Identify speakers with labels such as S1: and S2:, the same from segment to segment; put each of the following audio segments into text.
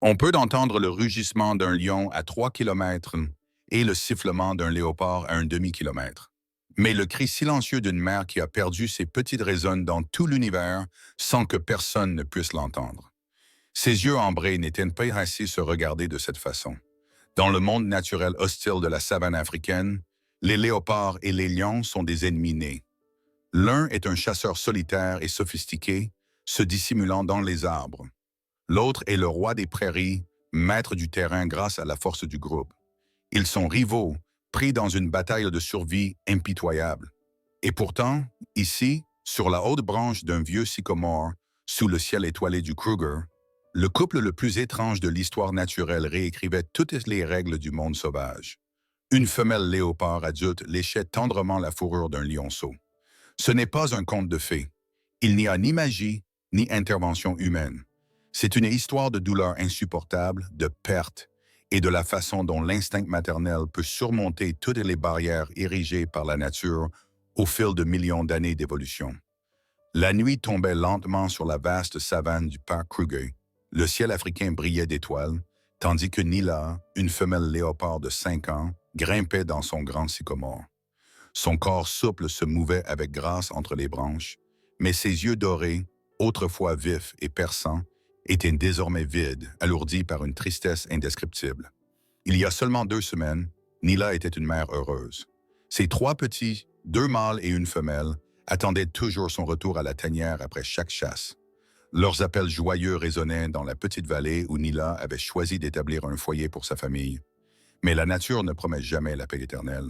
S1: On peut entendre le rugissement d'un lion à 3 kilomètres et le sifflement d'un léopard à un demi-kilomètre. Mais le cri silencieux d'une mère qui a perdu ses petites résonne dans tout l'univers sans que personne ne puisse l'entendre. Ses yeux ambrés n'étaient pas assez se regarder de cette façon. Dans le monde naturel hostile de la savane africaine, les léopards et les lions sont des ennemis nés. L'un est un chasseur solitaire et sophistiqué, se dissimulant dans les arbres. L'autre est le roi des prairies, maître du terrain grâce à la force du groupe. Ils sont rivaux, pris dans une bataille de survie impitoyable. Et pourtant, ici, sur la haute branche d'un vieux sycomore, sous le ciel étoilé du Kruger, le couple le plus étrange de l'histoire naturelle réécrivait toutes les règles du monde sauvage. Une femelle léopard adulte léchait tendrement la fourrure d'un lionceau. Ce n'est pas un conte de fées. Il n'y a ni magie, ni intervention humaine. C'est une histoire de douleur insupportable, de perte, et de la façon dont l'instinct maternel peut surmonter toutes les barrières érigées par la nature au fil de millions d'années d'évolution. La nuit tombait lentement sur la vaste savane du parc Kruger. Le ciel africain brillait d'étoiles, tandis que Nila, une femelle léopard de 5 ans, grimpait dans son grand sycomore. Son corps souple se mouvait avec grâce entre les branches, mais ses yeux dorés, autrefois vifs et perçants, étaient désormais vides, alourdis par une tristesse indescriptible. Il y a seulement 2 semaines, Nila était une mère heureuse. Ses 3 petits, 2 mâles et une femelle, attendaient toujours son retour à la tanière après chaque chasse. Leurs appels joyeux résonnaient dans la petite vallée où Nila avait choisi d'établir un foyer pour sa famille. Mais la nature ne promet jamais la paix éternelle.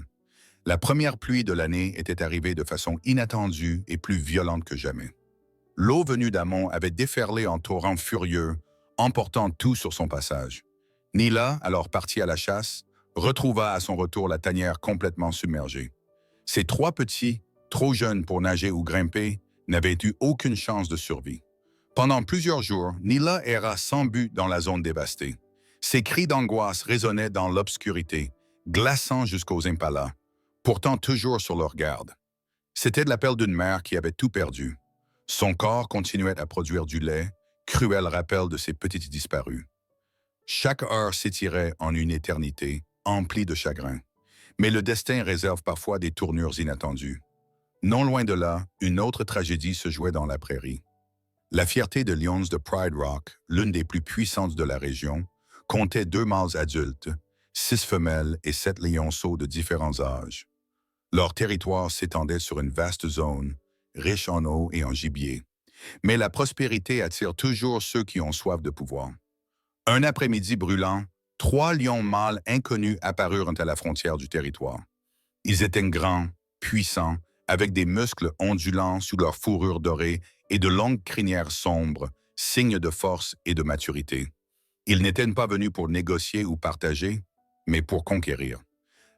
S1: La première pluie de l'année était arrivée de façon inattendue et plus violente que jamais. L'eau venue d'amont avait déferlé en torrents furieux, emportant tout sur son passage. Nila, alors partie à la chasse, retrouva à son retour la tanière complètement submergée. Ses 3 petits, trop jeunes pour nager ou grimper, n'avaient eu aucune chance de survie. Pendant plusieurs jours, Nila erra sans but dans la zone dévastée. Ses cris d'angoisse résonnaient dans l'obscurité, glaçant jusqu'aux impalas, pourtant toujours sur leur garde. C'était l'appel d'une mère qui avait tout perdu. Son corps continuait à produire du lait, cruel rappel de ses petites disparues. Chaque heure s'étirait en une éternité, emplie de chagrin. Mais le destin réserve parfois des tournures inattendues. Non loin de là, une autre tragédie se jouait dans la prairie. La fierté de Lions de Pride Rock, l'une des plus puissantes de la région, comptait 2 mâles adultes, 6 femelles et 7 lionceaux de différents âges. Leur territoire s'étendait sur une vaste zone, riche en eau et en gibier. Mais la prospérité attire toujours ceux qui ont soif de pouvoir. Un après-midi brûlant, 3 lions mâles inconnus apparurent à la frontière du territoire. Ils étaient grands, puissants, avec des muscles ondulants sous leur fourrure dorée et de longues crinières sombres, signe de force et de maturité. Ils n'étaient pas venus pour négocier ou partager, mais pour conquérir.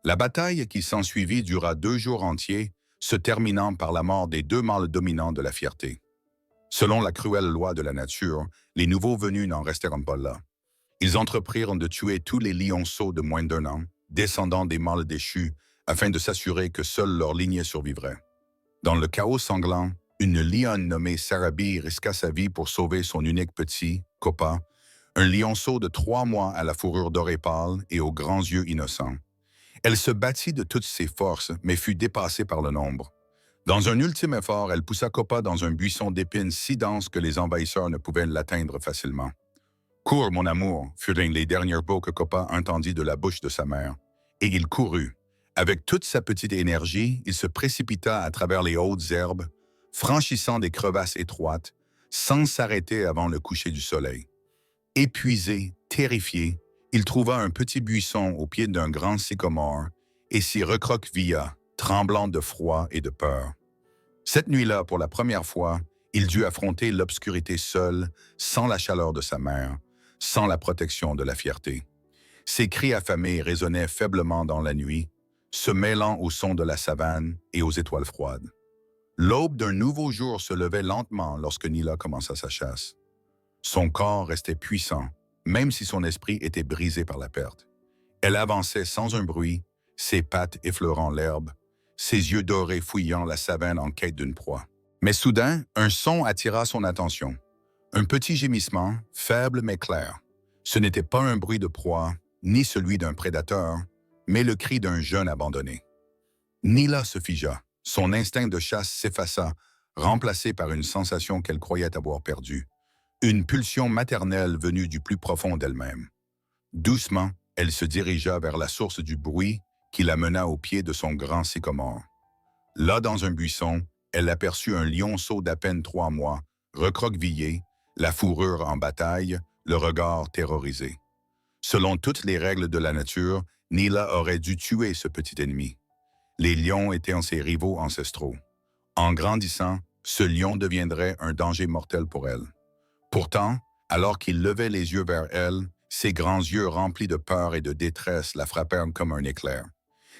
S1: La bataille qui s'ensuivit dura 2 jours entiers, se terminant par la mort des 2 mâles dominants de la fierté. Selon la cruelle loi de la nature, les nouveaux venus n'en restèrent pas là. Ils entreprirent de tuer tous les lionceaux de moins d'1 an, descendants des mâles déchus, afin de s'assurer que seule leur lignée survivrait. Dans le chaos sanglant, une lionne nommée Sarabi risqua sa vie pour sauver son unique petit, Copa, un lionceau de 3 mois à la fourrure dorée pâle et aux grands yeux innocents. Elle se battit de toutes ses forces, mais fut dépassée par le nombre. Dans un ultime effort, elle poussa Copa dans un buisson d'épines si dense que les envahisseurs ne pouvaient l'atteindre facilement. « Cours, mon amour » furent les derniers mots que Copa entendit de la bouche de sa mère. Et il courut. Avec toute sa petite énergie, il se précipita à travers les hautes herbes, franchissant des crevasses étroites, sans s'arrêter avant le coucher du soleil. Épuisé, terrifié, il trouva un petit buisson au pied d'un grand sycomore et s'y recroquevilla, tremblant de froid et de peur. Cette nuit-là, pour la première fois, il dut affronter l'obscurité seul, sans la chaleur de sa mère, sans la protection de la fierté. Ses cris affamés résonnaient faiblement dans la nuit, se mêlant au son de la savane et aux étoiles froides. L'aube d'un nouveau jour se levait lentement lorsque Nila commença sa chasse. Son corps restait puissant, même si son esprit était brisé par la perte. Elle avançait sans un bruit, ses pattes effleurant l'herbe, ses yeux dorés fouillant la savane en quête d'une proie. Mais soudain, un son attira son attention. Un petit gémissement, faible mais clair. Ce n'était pas un bruit de proie, ni celui d'un prédateur, mais le cri d'un jeune abandonné. Nila se figea. Son instinct de chasse s'effaça, remplacé par une sensation qu'elle croyait avoir perdue. Une pulsion maternelle venue du plus profond d'elle-même. Doucement, elle se dirigea vers la source du bruit qui la mena au pied de son grand sycomore. Là, dans un buisson, elle aperçut un lionceau d'à peine 3 mois, recroquevillé, la fourrure en bataille, le regard terrorisé. Selon toutes les règles de la nature, Nila aurait dû tuer ce petit ennemi. Les lions étaient ses rivaux ancestraux. En grandissant, ce lion deviendrait un danger mortel pour elle. Pourtant, alors qu'il levait les yeux vers elle, ses grands yeux remplis de peur et de détresse la frappèrent comme un éclair.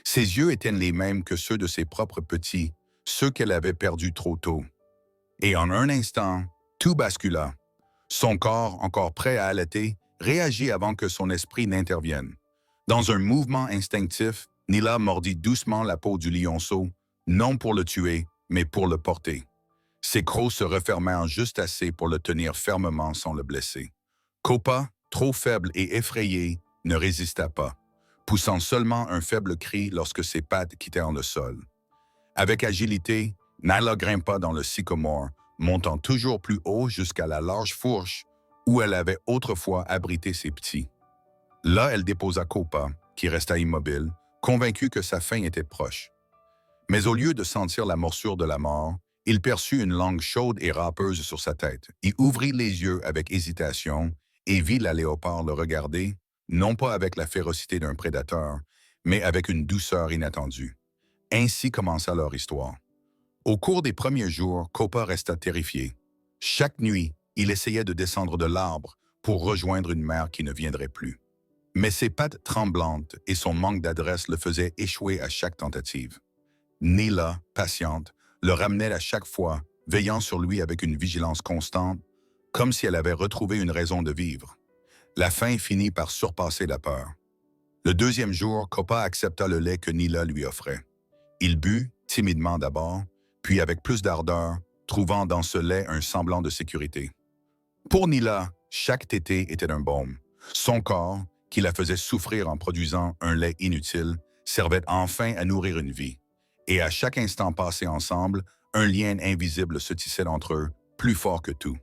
S1: Ses yeux étaient les mêmes que ceux de ses propres petits, ceux qu'elle avait perdus trop tôt. Et en un instant, tout bascula. Son corps, encore prêt à allaiter, réagit avant que son esprit n'intervienne. Dans un mouvement instinctif, Nila mordit doucement la peau du lionceau, non pour le tuer, mais pour le porter. Ses crocs se refermèrent juste assez pour le tenir fermement sans le blesser. Kopa, trop faible et effrayé, ne résista pas, poussant seulement un faible cri lorsque ses pattes quittèrent le sol. Avec agilité, Nila grimpa dans le sycomore, montant toujours plus haut jusqu'à la large fourche où elle avait autrefois abrité ses petits. Là, elle déposa Kopa, qui resta immobile, convaincu que sa fin était proche. Mais au lieu de sentir la morsure de la mort, il perçut une langue chaude et râpeuse sur sa tête. Il ouvrit les yeux avec hésitation et vit la léopard le regarder, non pas avec la férocité d'un prédateur, mais avec une douceur inattendue. Ainsi commença leur histoire. Au cours des premiers jours, Kopa resta terrifié. Chaque nuit, il essayait de descendre de l'arbre pour rejoindre une mère qui ne viendrait plus. Mais ses pattes tremblantes et son manque d'adresse le faisaient échouer à chaque tentative. Nila, patiente, le ramenait à chaque fois, veillant sur lui avec une vigilance constante, comme si elle avait retrouvé une raison de vivre. La faim finit par surpasser la peur. Le deuxième jour, Kopa accepta le lait que Nila lui offrait. Il but, timidement d'abord, puis avec plus d'ardeur, trouvant dans ce lait un semblant de sécurité. Pour Nila, chaque tétée était un baume. Son corps, qui la faisait souffrir en produisant un lait inutile, servait enfin à nourrir une vie. Et à chaque instant passé ensemble, un lien invisible se tissait entre eux, plus fort que tout.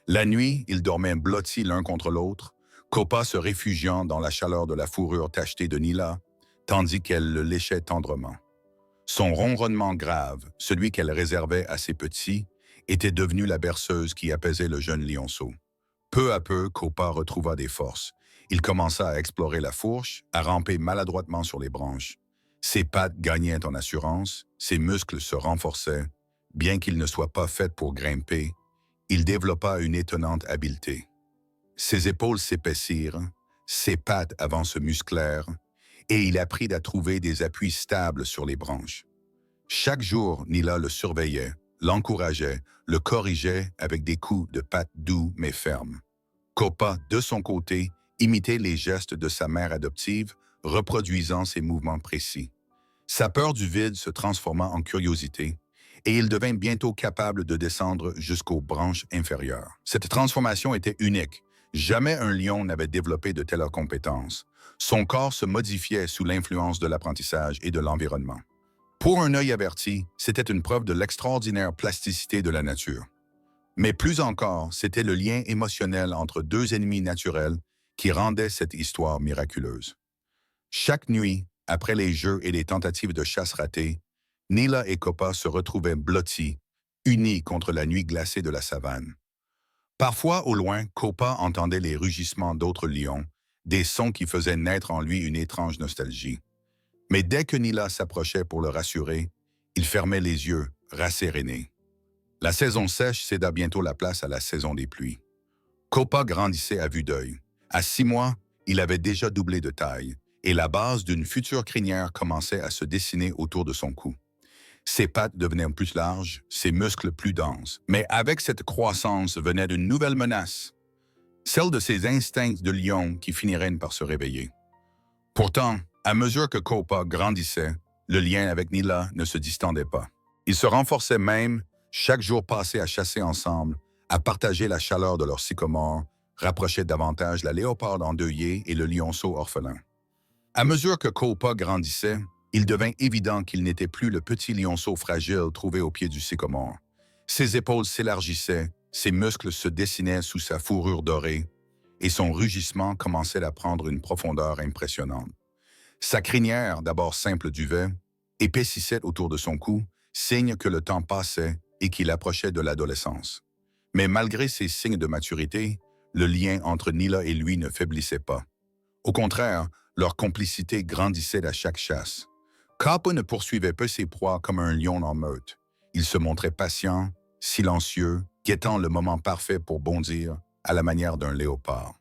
S1: La nuit, ils dormaient blottis l'un contre l'autre, Kopa se réfugiant dans la chaleur de la fourrure tachetée de Nila, tandis qu'elle le léchait tendrement. Son ronronnement grave, celui qu'elle réservait à ses petits, était devenu la berceuse qui apaisait le jeune lionceau. Peu à peu, Kopa retrouva des forces. Il commença à explorer la fourche, à ramper maladroitement sur les branches. Ses pattes gagnaient en assurance, ses muscles se renforçaient. Bien qu'il ne soit pas fait pour grimper, il développa une étonnante habileté. Ses épaules s'épaissirent, ses pattes avant se musclèrent, et il apprit à trouver des appuis stables sur les branches. Chaque jour, Nila le surveillait, l'encourageait, le corrigeait avec des coups de pattes doux mais fermes. Kopa, de son côté, imitait les gestes de sa mère adoptive, reproduisant ses mouvements précis. Sa peur du vide se transforma en curiosité, et il devint bientôt capable de descendre jusqu'aux branches inférieures. Cette transformation était unique. Jamais un lion n'avait développé de telles compétences. Son corps se modifiait sous l'influence de l'apprentissage et de l'environnement. Pour un œil averti, c'était une preuve de l'extraordinaire plasticité de la nature. Mais plus encore, c'était le lien émotionnel entre deux ennemis naturels qui rendait cette histoire miraculeuse. Chaque nuit, après les jeux et les tentatives de chasse ratées, Nila et Kopa se retrouvaient blottis, unis contre la nuit glacée de la savane. Parfois, au loin, Kopa entendait les rugissements d'autres lions, des sons qui faisaient naître en lui une étrange nostalgie. Mais dès que Nila s'approchait pour le rassurer, il fermait les yeux, rasséréné. La saison sèche céda bientôt la place à la saison des pluies. Kopa grandissait à vue d'œil. À 6 mois, il avait déjà doublé de taille, et la base d'une future crinière commençait à se dessiner autour de son cou. Ses pattes devenaient plus larges, ses muscles plus denses. Mais avec cette croissance venait une nouvelle menace, celle de ses instincts de lion qui finiraient par se réveiller. Pourtant, à mesure que Kopa grandissait, le lien avec Nila ne se distendait pas. Il se renforçait même, chaque jour passé à chasser ensemble, à partager la chaleur de leur sycomore, rapprochait davantage la léoparde endeuillée et le lionceau orphelin. À mesure que Copa grandissait, il devint évident qu'il n'était plus le petit lionceau fragile trouvé au pied du sycomore. Ses épaules s'élargissaient, ses muscles se dessinaient sous sa fourrure dorée, et son rugissement commençait à prendre une profondeur impressionnante. Sa crinière, d'abord simple duvet, épaississait autour de son cou, signe que le temps passait et qu'il approchait de l'adolescence. Mais malgré ces signes de maturité, le lien entre Nila et lui ne faiblissait pas. Au contraire, leur complicité grandissait à chaque chasse. Copa ne poursuivait pas ses proies comme un lion en meute. Il se montrait patient, silencieux, guettant le moment parfait pour bondir, à la manière d'un léopard.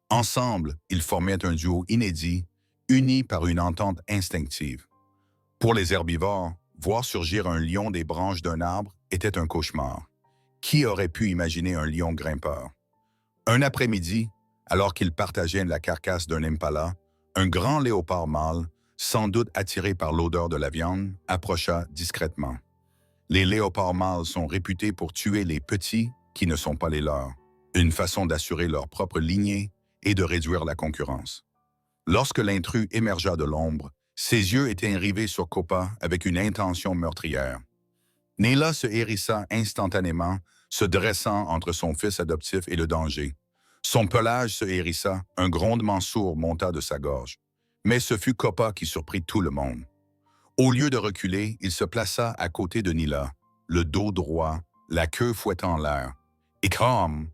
S1: Ensemble, ils formaient un duo inédit, uni par une entente instinctive. Pour les herbivores, voir surgir un lion des branches d'un arbre était un cauchemar. Qui aurait pu imaginer un lion grimpeur? Un après-midi, alors qu'ils partageaient la carcasse d'un impala, un grand léopard mâle, sans doute attiré par l'odeur de la viande, approcha discrètement. Les léopards mâles sont réputés pour tuer les petits qui ne sont pas les leurs, une façon d'assurer leur propre lignée et de réduire la concurrence. Lorsque l'intrus émergea de l'ombre, ses yeux étaient rivés sur Copa avec une intention meurtrière. Nila se hérissa instantanément, se dressant entre son fils adoptif et le danger. Son pelage se hérissa, un grondement sourd monta de sa gorge. Mais ce fut Copa qui surprit tout le monde. Au lieu de reculer, il se plaça à côté de Nila, le dos droit, la queue fouettant l'air. Et comme,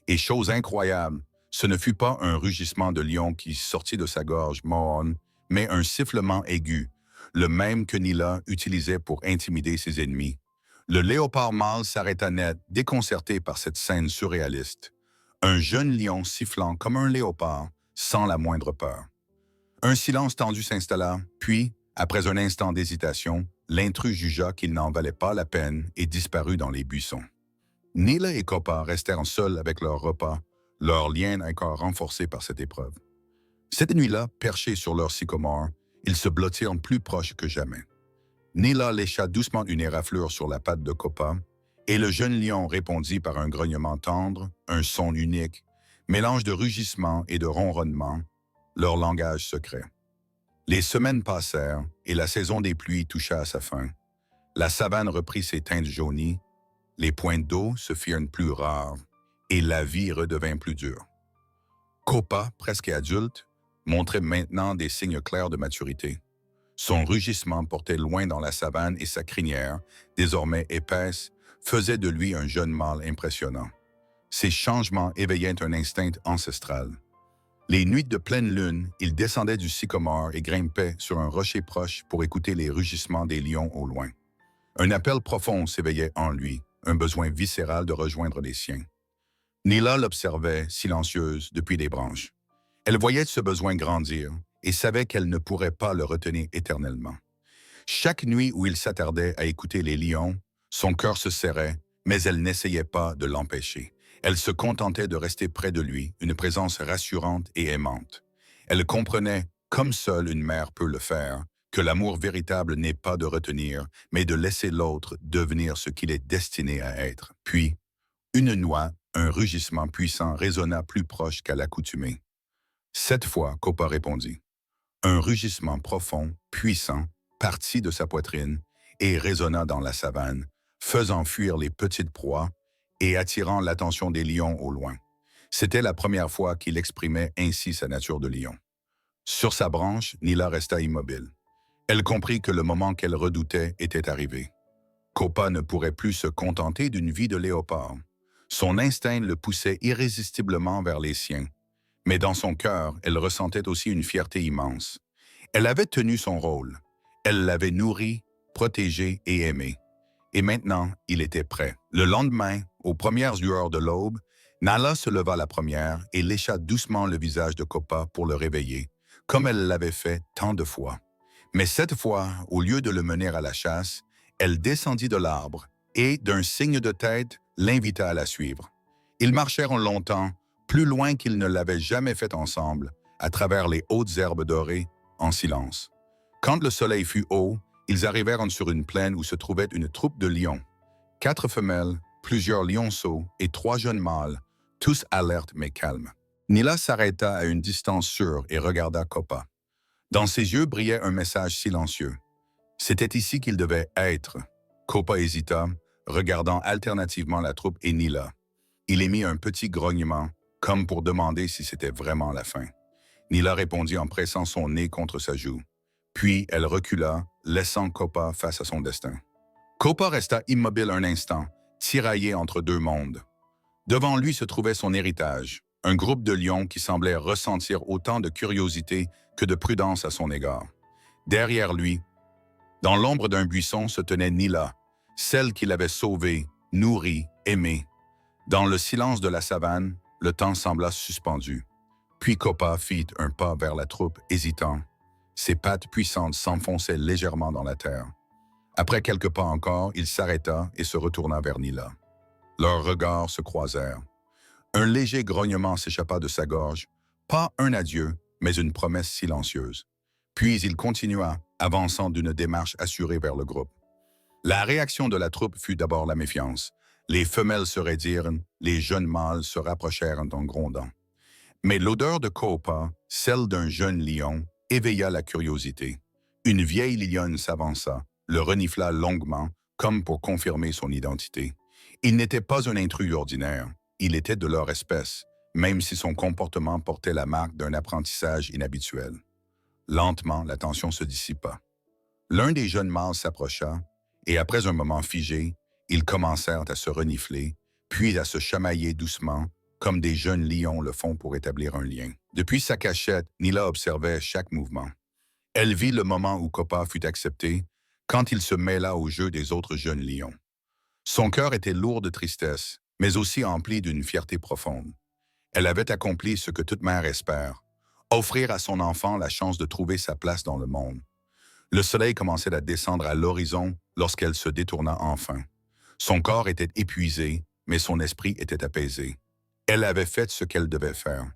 S1: et chose incroyable, ce ne fut pas un rugissement de lion qui sortit de sa gorge morne, mais un sifflement aigu, le même que Nila utilisait pour intimider ses ennemis. Le léopard mâle s'arrêta net, déconcerté par cette scène surréaliste. Un jeune lion sifflant comme un léopard, sans la moindre peur. Un silence tendu s'installa, puis, après un instant d'hésitation, l'intrus jugea qu'il n'en valait pas la peine et disparut dans les buissons. Nila et Copa restèrent seuls avec leur repas, leur lien encore renforcé par cette épreuve. Cette nuit-là, perchés sur leur sycomore, ils se blottirent plus proches que jamais. Nila lécha doucement une éraflure sur la patte de Copa, et le jeune lion répondit par un grognement tendre, un son unique, mélange de rugissement et de ronronnement, leur langage secret. Les semaines passèrent et la saison des pluies toucha à sa fin. La savane reprit ses teintes jaunies, les pointes d'eau se firent plus rares et la vie redevint plus dure. Copa, presque adulte, montrait maintenant des signes clairs de maturité. Son rugissement portait loin dans la savane et sa crinière, désormais épaisse, faisait de lui un jeune mâle impressionnant. Ces changements éveillaient un instinct ancestral. Les nuits de pleine lune, il descendait du sycomore et grimpait sur un rocher proche pour écouter les rugissements des lions au loin. Un appel profond s'éveillait en lui, un besoin viscéral de rejoindre les siens. Nila l'observait, silencieuse, depuis les branches. Elle voyait ce besoin grandir et savait qu'elle ne pourrait pas le retenir éternellement. Chaque nuit où il s'attardait à écouter les lions, son cœur se serrait, mais elle n'essayait pas de l'empêcher. Elle se contentait de rester près de lui, une présence rassurante et aimante. Elle comprenait, comme seule une mère peut le faire, que l'amour véritable n'est pas de retenir, mais de laisser l'autre devenir ce qu'il est destiné à être. Puis, une noix, un rugissement puissant résonna plus proche qu'à l'accoutumée. Cette fois, Copa répondit. Un rugissement profond, puissant, partit de sa poitrine et résonna dans la savane, faisant fuir les petites proies et attirant l'attention des lions au loin. C'était la première fois qu'il exprimait ainsi sa nature de lion. Sur sa branche, Nila resta immobile. Elle comprit que le moment qu'elle redoutait était arrivé. Copa ne pourrait plus se contenter d'une vie de léopard. Son instinct le poussait irrésistiblement vers les siens. Mais dans son cœur, elle ressentait aussi une fierté immense. Elle avait tenu son rôle. Elle l'avait nourri, protégé et aimé. Et maintenant, il était prêt. Le lendemain, aux premières lueurs de l'aube, Nala se leva la première et lécha doucement le visage de Copa pour le réveiller, comme elle l'avait fait tant de fois. Mais cette fois, au lieu de le mener à la chasse, elle descendit de l'arbre et, d'un signe de tête, l'invita à la suivre. Ils marchèrent longtemps, plus loin qu'ils ne l'avaient jamais fait ensemble, à travers les hautes herbes dorées, en silence. Quand le soleil fut haut, ils arrivèrent sur une plaine où se trouvait une troupe de lions. 4 femelles, plusieurs lionceaux et 3 jeunes mâles, tous alertes mais calmes. Nila s'arrêta à une distance sûre et regarda Copa. Dans ses yeux brillait un message silencieux. C'était ici qu'il devait être. Copa hésita, regardant alternativement la troupe et Nila. Il émit un petit grognement, comme pour demander si c'était vraiment la fin. Nila répondit en pressant son nez contre sa joue. Puis elle recula, laissant Copa face à son destin. Copa resta immobile un instant, tiraillé entre deux mondes. Devant lui se trouvait son héritage, un groupe de lions qui semblait ressentir autant de curiosité que de prudence à son égard. Derrière lui, dans l'ombre d'un buisson, se tenait Nila, celle qu'il avait sauvée, nourrie, aimée. Dans le silence de la savane, le temps sembla suspendu. Puis Copa fit un pas vers la troupe, hésitant. Ses pattes puissantes s'enfonçaient légèrement dans la terre. Après quelques pas encore, il s'arrêta et se retourna vers Nila. Leurs regards se croisèrent. Un léger grognement s'échappa de sa gorge, pas un adieu, mais une promesse silencieuse. Puis il continua, avançant d'une démarche assurée vers le groupe. La réaction de la troupe fut d'abord la méfiance. Les femelles se raidirent, les jeunes mâles se rapprochèrent en grondant. Mais l'odeur de Copa, celle d'un jeune lion, éveilla la curiosité. Une vieille lionne s'avança, le renifla longuement, comme pour confirmer son identité. Il n'était pas un intrus ordinaire, il était de leur espèce, même si son comportement portait la marque d'un apprentissage inhabituel. Lentement, la tension se dissipa. L'un des jeunes mâles s'approcha, et après un moment figé, ils commencèrent à se renifler, puis à se chamailler doucement, comme des jeunes lions le font pour établir un lien. Depuis sa cachette, Nila observait chaque mouvement. Elle vit le moment où Copa fut accepté, quand il se mêla au jeu des autres jeunes lions. Son cœur était lourd de tristesse, mais aussi empli d'une fierté profonde. Elle avait accompli ce que toute mère espère, offrir à son enfant la chance de trouver sa place dans le monde. Le soleil commençait à descendre à l'horizon lorsqu'elle se détourna enfin. Son corps était épuisé, mais son esprit était apaisé. Elle avait fait ce qu'elle devait faire.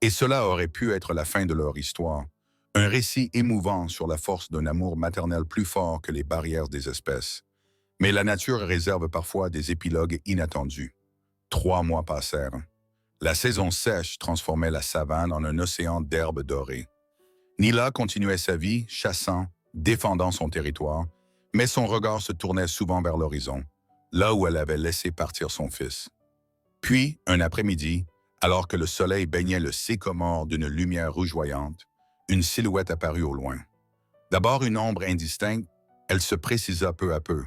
S1: Et cela aurait pu être la fin de leur histoire, un récit émouvant sur la force d'un amour maternel plus fort que les barrières des espèces. Mais la nature réserve parfois des épilogues inattendus. 3 mois passèrent. La saison sèche transformait la savane en un océan d'herbes dorées. Nila continuait sa vie, chassant, défendant son territoire, mais son regard se tournait souvent vers l'horizon, là où elle avait laissé partir son fils. Puis, un après-midi, alors que le soleil baignait le sycomore d'une lumière rougeoyante, une silhouette apparut au loin. D'abord une ombre indistincte, elle se précisa peu à peu.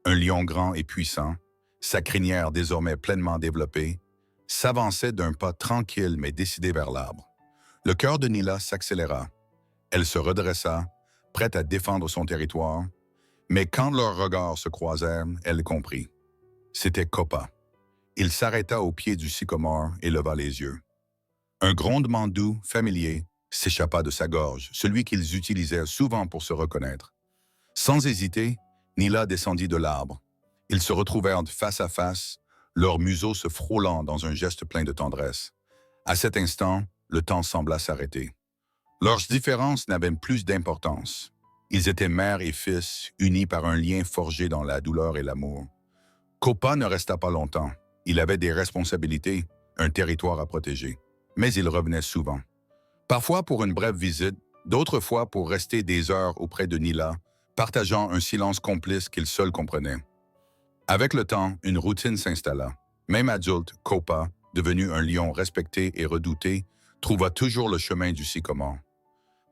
S1: Un lion grand et puissant, sa crinière désormais pleinement développée, s'avançait d'un pas tranquille mais décidé vers l'arbre. Le cœur de Nila s'accéléra. Elle se redressa, prête à défendre son territoire, mais quand leurs regards se croisèrent, elle comprit. C'était Copa. Il s'arrêta au pied du sycomore et leva les yeux. Un grondement doux, familier, s'échappa de sa gorge, celui qu'ils utilisaient souvent pour se reconnaître. Sans hésiter, Nila descendit de l'arbre. Ils se retrouvèrent face à face, leurs museaux se frôlant dans un geste plein de tendresse. À cet instant, le temps sembla s'arrêter. Leurs différences n'avaient plus d'importance. Ils étaient mère et fils, unis par un lien forgé dans la douleur et l'amour. Copa ne resta pas longtemps. Il avait des responsabilités, un territoire à protéger. Mais il revenait souvent. Parfois pour une brève visite, d'autres fois pour rester des heures auprès de Nila, partageant un silence complice qu'il seul comprenait. Avec le temps, une routine s'installa. Même adulte, Copa, devenu un lion respecté et redouté, trouva toujours le chemin du sycomore.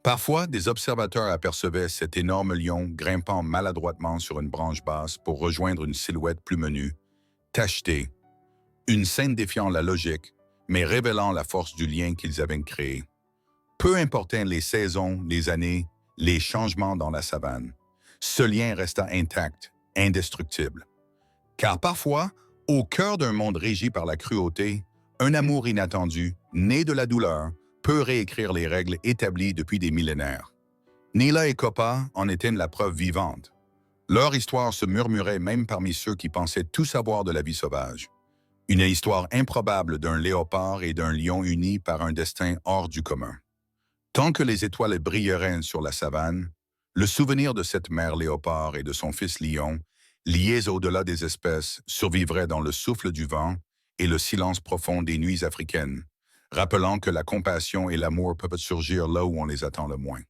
S1: Parfois, des observateurs apercevaient cet énorme lion grimpant maladroitement sur une branche basse pour rejoindre une silhouette plus menue, tachetée, une scène défiant la logique, mais révélant la force du lien qu'ils avaient créé. Peu importaient les saisons, les années, les changements dans la savane, ce lien resta intact, indestructible. Car parfois, au cœur d'un monde régi par la cruauté, un amour inattendu, né de la douleur, peut réécrire les règles établies depuis des millénaires. Nila et Copa en étaient la preuve vivante. Leur histoire se murmurait même parmi ceux qui pensaient tout savoir de la vie sauvage. Une histoire improbable d'un léopard et d'un lion unis par un destin hors du commun. Tant que les étoiles brilleraient sur la savane, le souvenir de cette mère léopard et de son fils lion, liés au-delà des espèces, survivrait dans le souffle du vent et le silence profond des nuits africaines, rappelant que la compassion et l'amour peuvent surgir là où on les attend le moins.